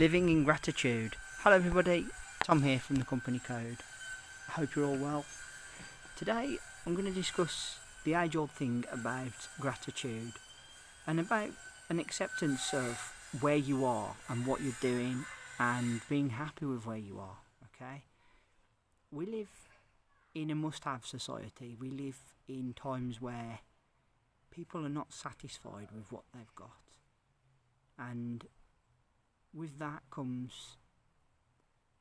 Living in gratitude. Hello everybody, Tom here from the Company Code. I hope you're all well. Today I'm going to discuss the age-old thing about gratitude and about an acceptance of where you are and what you're doing and being happy with where you are, okay? We live in a must-have society. We live in times where people are not satisfied with what they've got, and with that comes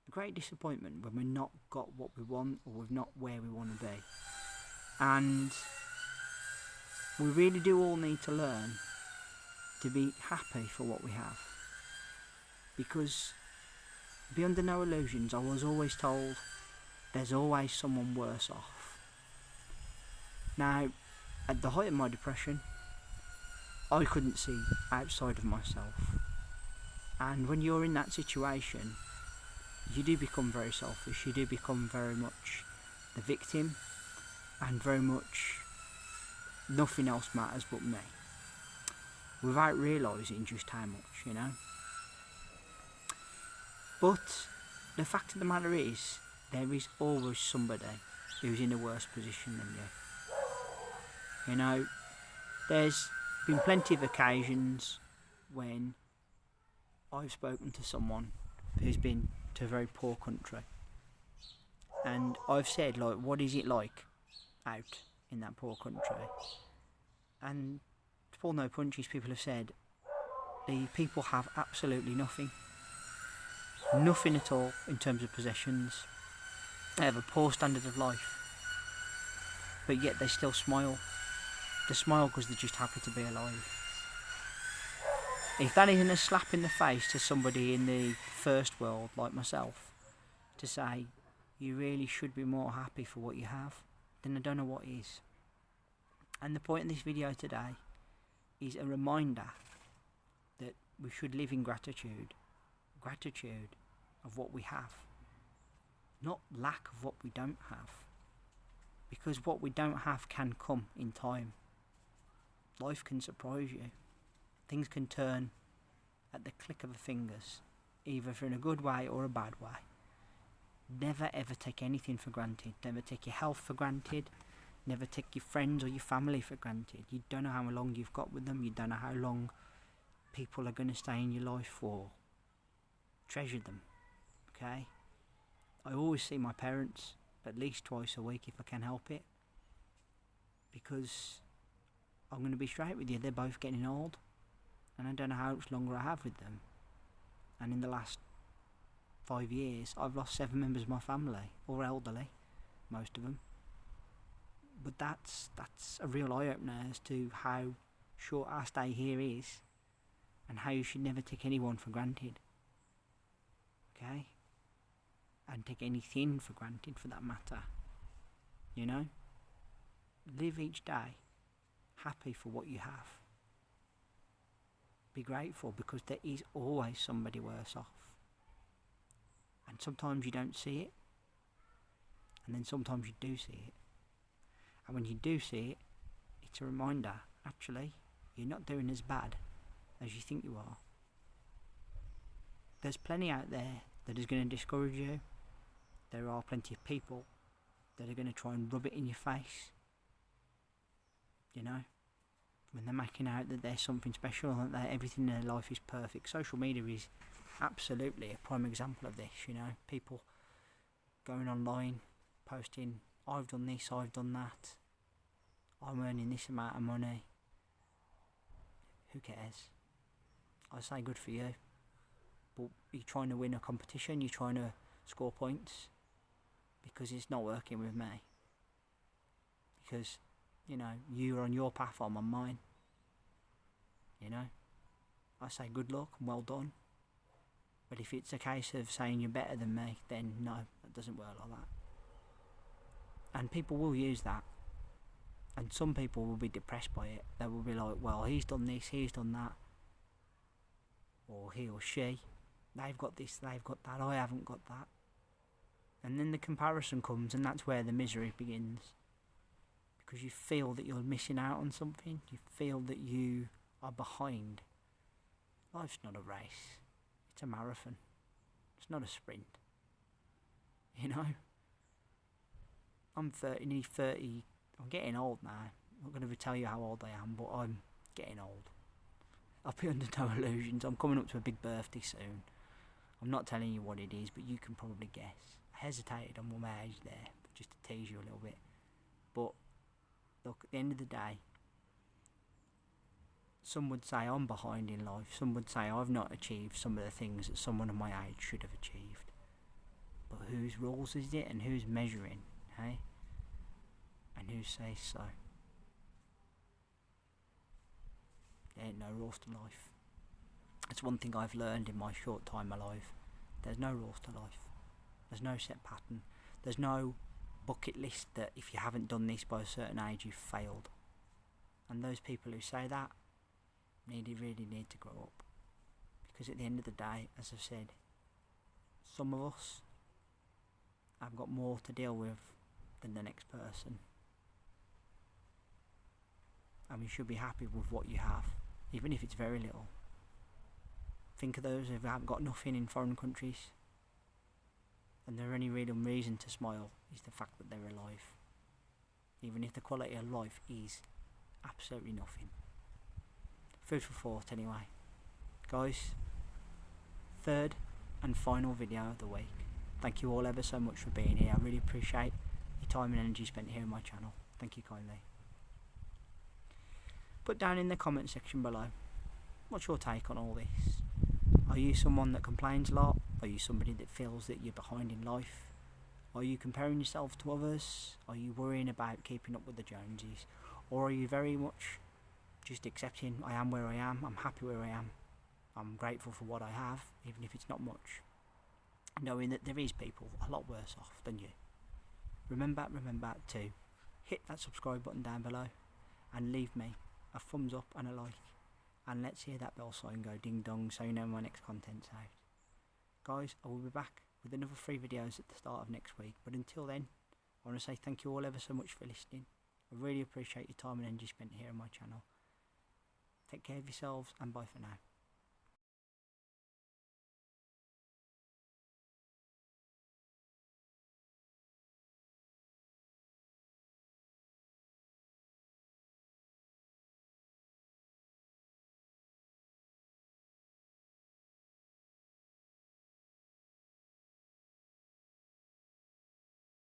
a great disappointment when we've not got what we want or we're not where we want to be. And we really do all need to learn to be happy for what we have, because be under no illusions, I was always told there's always someone worse off. Now, at the height of my depression, I couldn't see outside of myself. And when you're in that situation, you do become very selfish, you do become very much the victim, and very much nothing else matters but me, without realising just how much, you know. But the fact of the matter is, there is always somebody who's in a worse position than you. You know, there's been plenty of occasions when I've spoken to someone who's been to a very poor country, and I've said, like, what is it like out in that poor country? And to pull no punches, people have said the people have absolutely nothing at all in terms of possessions. They have a poor standard of life, but yet they still smile. They smile because they're just happy to be alive. If that isn't a slap in the face to somebody in the first world like myself, to say you really should be more happy for what you have, then I don't know what is. And the point of this video today is a reminder that we should live in gratitude of what we have, not lack of what we don't have, because what we don't have can come in time. Life can surprise you. Things can turn at the click of the fingers, either in a good way or a bad way. Never ever take anything for granted. Never take your health for granted. Never take your friends or your family for granted. You don't know how long you've got with them. You don't know how long people are going to stay in your life for. Treasure them, okay? I always see my parents at least twice a week if I can help it, because I'm going to be straight with you, they're both getting old, and I don't know how much longer I have with them. And in the last 5 years, I've lost 7 members of my family, all elderly, most of them. But that's a real eye-opener as to how short our stay here is, and how you should never take anyone for granted. Okay? And take anything for granted, for that matter. You know? Live each day happy for what you have. Be grateful, because there is always somebody worse off. And sometimes you don't see it, and then sometimes you do see it. And when you do see it, it's a reminder, actually, you're not doing as bad as you think you are. There's plenty out there that is going to discourage you. There are plenty of people that are going to try and rub it in your face. You know, when they're making out that there's something special and that everything in their life is perfect. Social media is absolutely a prime example of this, you know. People going online, posting, I've done this, I've done that, I'm earning this amount of money. Who cares? I say good for you. But you're trying to win a competition, you're trying to score points, because it's not working with me. Because, you know, you're on your path, I'm on mine. You know, I say good luck and well done. But if it's a case of saying you're better than me, then no, that doesn't work like that. And people will use that. And some people will be depressed by it. They will be like, well, he's done this, he's done that. Or he or she, they've got this, they've got that, I haven't got that. And then the comparison comes, and that's where the misery begins. Because you feel that you're missing out on something. You feel that you are behind. Life's not a race. It's a marathon. It's not a sprint. You know? I'm 30, nearly 30. I'm getting old now. I'm not going to tell you how old I am, but I'm getting old. I'll be under no illusions. I'm coming up to a big birthday soon. I'm not telling you what it is, but you can probably guess. I hesitated on my age there, just to tease you a little bit. But, look, at the end of the day, some would say I'm behind in life. Some would say I've not achieved some of the things that someone of my age should have achieved. But whose rules is it, and who's measuring, hey? And who says so? There ain't no rules to life. That's one thing I've learned in my short time alive. There's no rules to life. There's no set pattern. There's no bucket list that if you haven't done this by a certain age, you've failed. And those people who say that really need to grow up. Because at the end of the day, as I've said, some of us have got more to deal with than the next person. And you should be happy with what you have, even if it's very little. Think of those who haven't got nothing in foreign countries, and their only real reason to smile is the fact that they're alive, even if the quality of life is absolutely nothing. Food for thought anyway. Guys, third and final video of the week. Thank you all ever so much for being here. I really appreciate your time and energy spent here on my channel. Thank you kindly. Put down in the comment section below, what's your take on all this? Are you someone that complains a lot? Are you somebody that feels that you're behind in life? Are you comparing yourself to others? Are you worrying about keeping up with the Joneses? Or are you very much just accepting, I am where I am, I'm happy where I am, I'm grateful for what I have, even if it's not much, knowing that there is people a lot worse off than you. Remember to hit that subscribe button down below and leave me a thumbs up and a like, and let's hear that bell sign go ding dong so you know my next content's out. Guys, I will be back with another 3 videos at the start of next week, but until then, I want to say thank you all ever so much for listening. I really appreciate your time and energy spent here on my channel. Take care of yourselves, and bye for now.